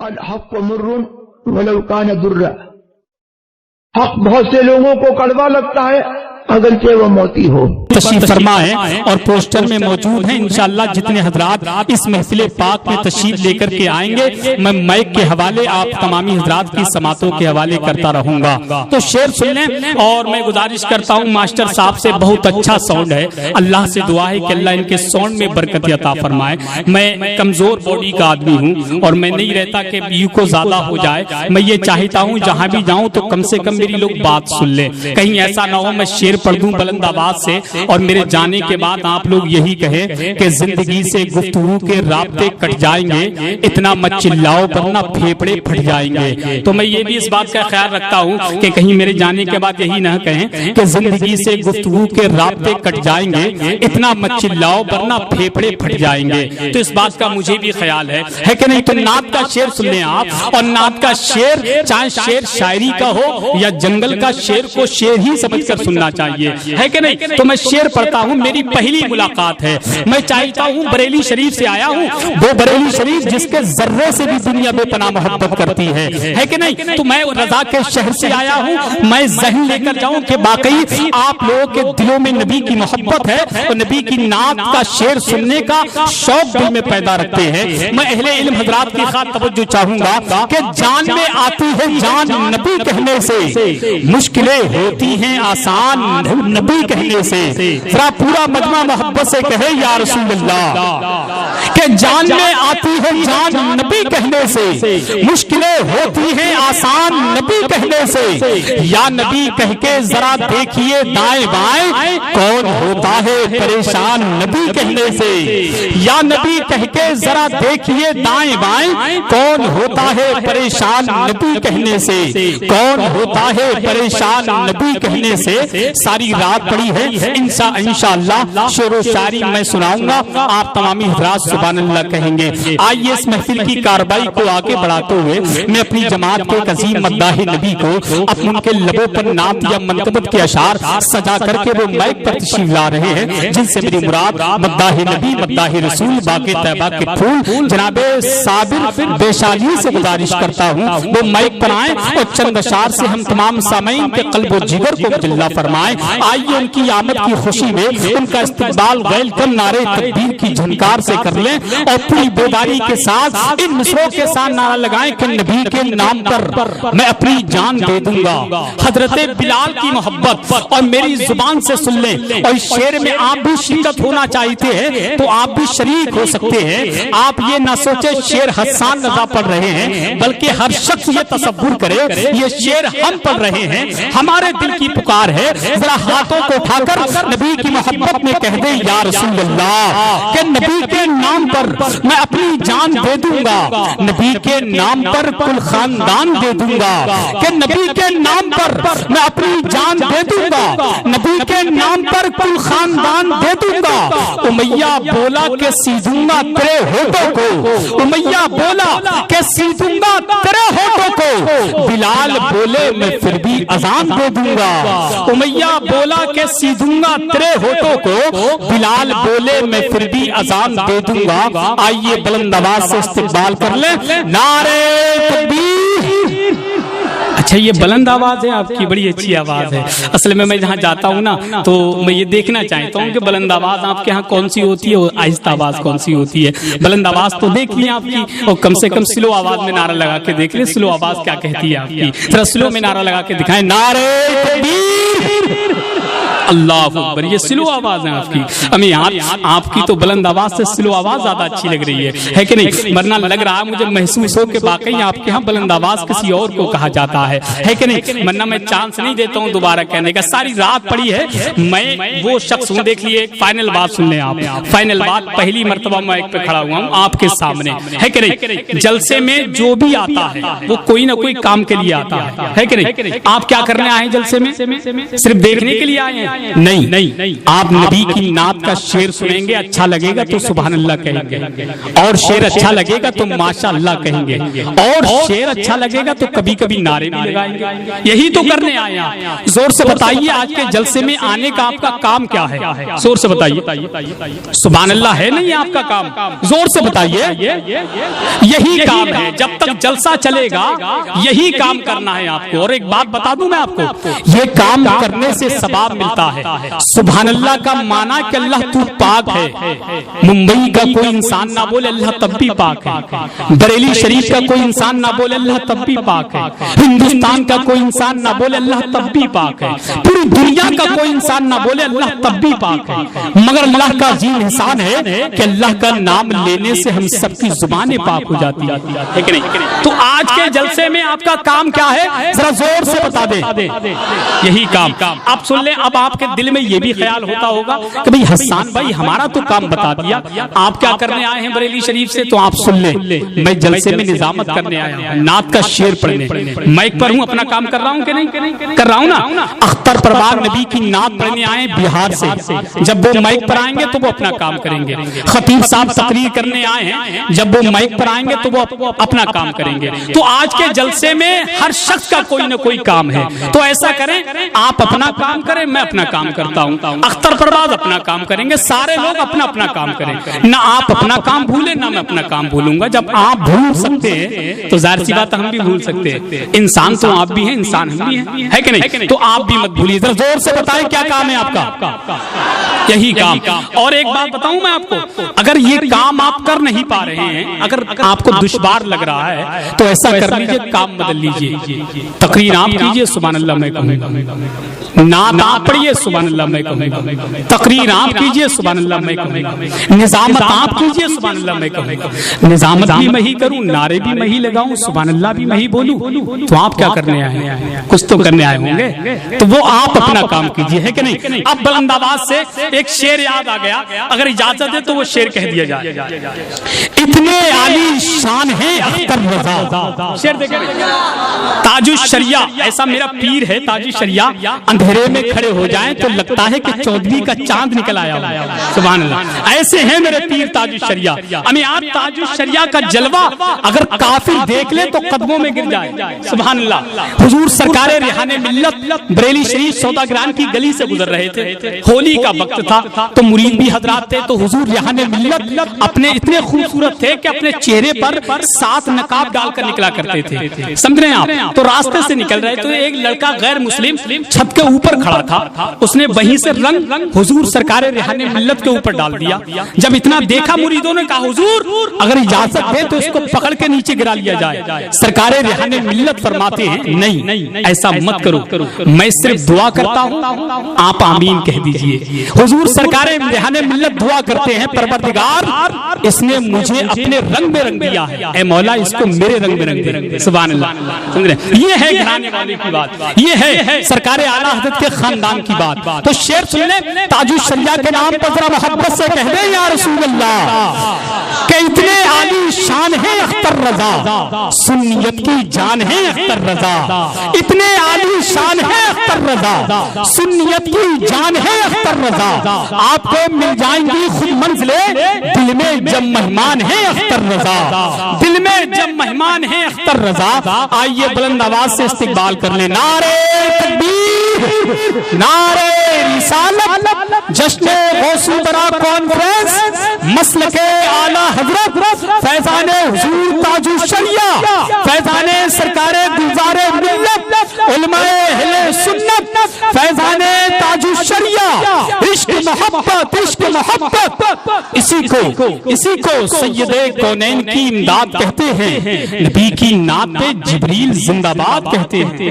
الحق مر ولو کان در، حق بہت سے لوگوں کو کڑوا لگتا ہے اگرچہ وہ موتی ہو۔ تشریف فرما ہے اور پوسٹر میں موجود ہیں انشاءاللہ جتنے حضرات اس محفل پاک میں تشریف لے کر کے آئیں گے، میں مائک کے حوالے آپ تمامی حضرات کی سماعتوں کے حوالے کرتا رہوں گا۔ تو شعر سن لیں اور میں گزارش کرتا ہوں ماسٹر صاحب سے، بہت اچھا ساؤنڈ ہے، اللہ سے دعا ہے کہ اللہ ان کے ساؤنڈ میں برکت عطا فرمائے۔ میں کمزور باڈی کا آدمی ہوں اور میں نہیں رہتا کہ ویو کو زیادہ ہو جائے، میں یہ چاہتا ہوں جہاں بھی جاؤں تو کم سے کم میری لوگ بات سن لیں، کہیں ایسا نہ ہو میں شعر پڑھ دوں بلند آواز سے اور میرے جانے کے بعد آپ لوگ یہی کہیں کہ زندگی سے گفتگو کے رابطے کٹ جائیں گے، اتنا مت چلاؤ ورنہ پھیپڑے پھٹ جائیں گے۔ تو میں یہ بھی اس بات کا خیال رکھتا ہوں کہ کہیں میرے جانے کے بعد یہی نہ کہیں کہ زندگی سے گفتگو کے رابطے کٹ جائیں گے، اتنا مت چلاؤ ورنہ پھیپڑے پھٹ جائیں گے۔ تو اس بات کا مجھے بھی خیال ہے کہ نہیں؟ تو نعت کا شعر سن لیں آپ، اور نعت کا شعر چاہے شعر شاعری کا ہو یا جنگل کا شعر کو شعر ہی سمجھ کر سننا چاہیے، ہے کہ نہیں؟ تو میں شعر پڑھتا ہوں، میری پہلی ملاقات ہے، میں چاہتا ہوں بریلی شریف سے آیا ہوں، وہ بریلی شریف جس کے ذرے سے بھی دنیا بے پناہ محبت کرتی ہے کہ نہیں؟ تو میں رضا کے شہر سے آیا ہوں، میں ذہن لے کر جاؤں کہ باقی آپ لوگوں کے دلوں میں نبی کی محبت ہے اور نبی کی نعت کا شعر سننے کا شوق دل میں پیدا رکھتے ہیں۔ میں اہل علم حضرات کی خاطر توجہ چاہوں گا کہ جان میں آتی ہے جان نبی کہنے سے، مشکلیں ہوتی ہیں آسان نبی کہنے سے، ذرا پورا مجمع محبت سے کہے یا رسول اللہ، کہ جان میں آتی ہے جان نبی کہنے سے، مشکلیں ہوتی ہیں آسان نبی کہنے سے، یا نبی کہہ کے ذرا دیکھیے دائیں بائیں کون ہوتا ہے پریشان نبی کہنے سے، یا نبی کہہ کے ذرا دیکھیے دائیں بائیں کون ہوتا ہے پریشان نبی کہنے سے، کون ہوتا ہے پریشان نبی کہنے سے۔ ساری رات پڑی ہے، انشاءاللہ شعر و شاعری میں سناؤں گا، آپ تمامی حضرات سبحان اللہ کہیں گے۔ آئیے اس محفل کی کاروائی کو آگے بڑھاتے ہوئے میں اپنی جماعت کے عظیم مداح نبی کو اپن کے لبوں پر نعت یا منقبت کے اشعار سجا کر کے وہ مائک پر تشریف لا رہے ہیں، جن سے میری مراد مداح نبی، مداح رسول، باقی طیبہ کے پھول جناب صابر بیشالی سے گزارش کرتا ہوں وہ مائک پر آئیں اور چند اشعار سے ہم تمام سامعین کے قلب و جگر کو جلوہ فرمائیں۔ آئیے ان کی آمد کی خوشی میں ان کا استقبال ویلکم نعرے تکبیر کی جھنکار سے کر لیں اور پوری بیداری کے ساتھ ان مصروں کے ساتھ نعرہ لگائیں کہ نبی کے نام پر میں اپنی جان دے دوں گا۔ حضرت بلال کی محبت اور میری زبان سے سن لیں، اور اس شعر میں آپ بھی شرکت ہونا چاہتے ہیں تو آپ بھی شریک ہو سکتے ہیں۔ آپ یہ نہ سوچے شعر حسان رضا پڑھ رہے ہیں، بلکہ ہر شخص یہ تصور کرے یہ شعر ہم پڑھ رہے ہیں، ہمارے دل کی پکار ہے۔ ذرا ہاتھوں کو اٹھا کر نبی کی محبت میں کہہ دیں یا رسول اللہ، کہ نبی کے نام پر میں اپنی جان دے دوں گا، نبی کے نام پر کل خاندان دے دوں گا، کہ نبی کے نام پر میں اپنی جان دے دوں گا، نبی کے نام پر کل خاندان دے دوں گا۔ امیہ بولا کہ سیدھوں گا تیرے ہونٹوں کو، امیہ بولا کہ سیدھوں گا تیرے ہونٹوں کو، بلال بولے میں پھر بھی اذان دے دوں گا۔ امیہ بولا کہ سیدھوں گا تیرے ہونٹوں کو، بلال بولے میں پھر بھی اذان دے دوں گا۔ آئیے بلند آواز سے استقبال کر لیں، نعرے تکبیر۔ اچھا یہ بلند آواز ہے آپ کی، بڑی اچھی آواز ہے۔ اصل میں جہاں جاتا ہوں نا تو میں یہ دیکھنا چاہتا ہوں کہ بلند آواز آپ کے ہاں کون سی ہوتی ہے اور آہستہ آواز کون سی ہوتی ہے۔ بلند آواز تو دیکھ لیں آپ کی، اور کم سے کم سلو آواز میں نعرہ لگا کے دیکھ لیں سلو آواز کیا کہتی ہے آپ کی۔ ذرا سلو میں نعرہ لگا کے دکھائیں، نعرے تکبیر، اللہ اکبر۔ یہ سلو آواز ہے آپ کی۔ ہمیں یہاں آپ کی تو بلند آواز سے سلو آواز زیادہ اچھی لگ رہی ہے کہ نہیں؟ ورنہ لگ رہا ہے مجھے محسوس ہو کہ واقعی آپ کے ہاں بلند آواز کسی اور کو کہا جاتا ہے کہ نہیں؟ ورنہ میں چانس نہیں دیتا ہوں دوبارہ کہنے کا، ساری رات پڑی ہے۔ میں وہ شخص ہوں، دیکھ لیے فائنل بات سن لیں آپ، فائنل بات پہلی مرتبہ مائک پہ کھڑا ہوا ہوں آپ کے سامنے، ہے کہ نہیں؟ جلسے میں جو بھی آتا ہے وہ کوئی نہ کوئی کام کے لیے آتا ہے کہ نہیں؟ آپ کیا کرنے آئے ہیں جلسے میں؟ صرف دیکھنے کے لیے آئے ہیں نہیں, آپ نبی کی نعت کا شعر سنیں گے, اچھا لگے گا تو سبحان اللہ کہیں گے, اور شعر اچھا لگے گا تو ماشاء اللہ کہیں گے, اور شعر اچھا لگے گا تو کبھی کبھی نعرے بھی لگائیں گے. یہی تو کرنے آئے ہیں. زور سے بتائیے آج کے جلسے میں آنے کا آپ کا کام کیا ہے؟ زور سے بتائیے. سبحان اللہ ہے نہیں آپ کا کام؟ زور سے بتائیے. یہی کام ہے, جب تک جلسہ چلے گا یہی کام کرنا ہے آپ کو. اور ایک بات بتا دوں میں آپ کو, یہ کام کرنے سے ثواب ملتا ہے. سبحان اللہ کا معنی کہ اللہ تو پاک ہے. ممبئی کا کوئی انسان نہ بولے اللہ تب بھی پاک ہے. بریلی شریف کا کوئی انسان نہ بولے اللہ تب بھی پاک ہے. ہندوستان کا کوئی انسان نہ بولے اللہ تب بھی پاک ہے. پوری دنیا کا کوئی انسان نہ بولے اللہ تب بھی پاک ہے. مگر اللہ کا عظیم احسان ہے کہ اللہ کا نام لینے سے ہم سب کی زبانیں پاک ہو جاتی ہے کہ نہیں؟ تو آج کے جلسے میں آپ کا کام کیا ہے ذرا زور سے بتا دیں. یہی کام آپ سن لیں. اب آپ کے دل میں یہ بھی خیال ہوتا ہوگا کہ بھئی حسان بھائی ہمارا تو کام بتا دیا, آپ کیا کرنے آئے ہیں بریلی شریف سے؟ تو آپ سن لیں, میں جلسے میں نظامت کرنے آیا ہوں, نعت کا شعر پڑھنے. مائک پر ہوں, اپنا کام کر رہا ہوں کہ نہیں کر رہا ہوں نا. اختر پروار نبی کی نعت پڑھنے آئے بہار سے. جب وہ مائک پر آئیں گے تو وہ اپنا کام کریں گے. خطیب صاحب تقریر کرنے آئے ہیں, جب وہ مائک پر آئیں گے تو وہ اپنا کام کریں گے. تو آج کے جلسے میں ہر شخص کا کوئی نہ کوئی کام ہے. تو ایسا کریں, آپ اپنا کام کریں, میں اپنا کام کرتا ہوں. اختر پرواز اپنا کام کریں گے, سارے لوگ اپنا اپنا کام کریں. نہ آپ اپنا کام بھولیں نہ میں اپنا کام بھولوں گا. جب آپ بھول سکتے ہیں تو ظاہر سی بات ہم بھی بھول سکتے ہیں. انسان تو آپ بھی ہیں, انسان ہم بھی ہیں, ہے کہ نہیں؟ تو آپ بھی مت بھولیے. ذرا زور سے بتائیں کیا کام ہے آپ کا؟ یہی کام. اور ایک بات بتاؤں میں آپ کو, اگر یہ کام آپ کر نہیں پا رہے ہیں, اگر آپ کو دشوار لگ رہا ہے تو ایسا کر لیجئے, کام بدل لیجئے. تقریر آپ کیجئے, سبحان اللہ میں کہوں گا. نعت آپ پڑھیے, سبحان اللہ میں کہوں گا. تقریر آپ کیجئے, سبحان اللہ میں کہوں گا. نظامت آپ کیجئے, سبحان اللہ میں کہوں گا. نظامت بھی میں ہی کروں, نعرے بھی میں ہی لگاؤں, سبحان اللہ بھی میں ہی بولوں. تو آپ کیا کرنے آئے ہیں؟ کچھ تو کرنے آئے ہوں گے. تو وہ آپ اپنا کام کیجئے, ہے کہ نہیں؟ اب بلند آواز سے ایک شعر یاد آ گیا, اگر اجازت ہے تو وہ شعر کہہ دیا جائے. اتنے عالی شان ہے اختر رضا. شعر دیکھیں, تاج الشریعہ, ایسا میرا پیر ہے تاج الشریعہ, اندھیرے میں کھڑے ہو جائیں تو لگتا ہے کہ 14ویں کا چاند نکل آیا. سبحان اللہ, ایسے ہیں میرے پیر تاج الشریعہ. ہمیں آپ تاج الشریعہ کا جلوہ اگر کافر دیکھ لے تو قدموں میں گر جائے. سبحان اللہ. حضور سرکار ریحان ملت بریلی شریف سوداگران کی گلی سے گزر رہے تھے, ہولی کا وقت تھا تو مرید بھی حضرات تھے. تو حضور ریحان ملت اپنے اتنے خوبصورت تھے کہ اپنے چہرے پر 7 نقاب ڈال کر نکلا کرتے تھے. سمجھ رہے ہیں آپ؟ تو راستے سے نکل رہے تو ایک لڑکا غیر مسلم چھت کے اوپر کھڑا تھا, اس نے وہیں سے رنگ حضور سرکار ریحان ملت کے اوپر ڈال دیا. جب اتنا دیکھا مریدوں نے کہا حضور اگر اجازت دے تو اس کو پکڑ کے نیچے گرا لیا جائے. سرکار ریحان ملت فرماتے ہیں نہیں ایسا مت کرو, میں صرف دعا کرتا ہوں, آپ آمین کہہ دیجئے. حضور سرکار ریحان ملت دعا کرتے ہیں, پروردگار اس نے مجھے اپنے رنگ میں رنگ دیا ہے, اے مولا اس کو میرے رنگ میں رنگ دے. سبحان اللہ. یہ ہے گھرانے والے کی بات, یہ ہے سرکار اعلیٰ حضرت کے خاندان کی بات. تو شعر سن لیں, تاج الشریعہ کے نام پر ذرا محبت سے کہہ دیں یا رسول اللہ کہ اتنے عالی شان ہے اختر رضا, سنیت کی جان ہے اختر رضا. اتنے عالی شان ہے اختر رضا, سنیت کی جان ہے اختر رضا. آپ کو مل جائیں گی خود منزلیں, دل میں جب مہمان ہے اختر رضا, دل میں جب مہمان ہے اختر رضا. آئیے بلند آواز سے استقبال کر لیں. نعرے تکبیر, نعرے رسالت, جشن غوث البرا کانفرنس, مسلک اعلیٰ حضرت فیضان حضور تاج الشریعہ, فیضان سرکار گلزار ملت, علماء اہل سنت, فیضان تاج الشریعہ. عشق محبت اسی کو سید کونین کی امداد کہتے ہیں, نبی کی نعت پہ جبریل زندہ باد کہتے ہیں.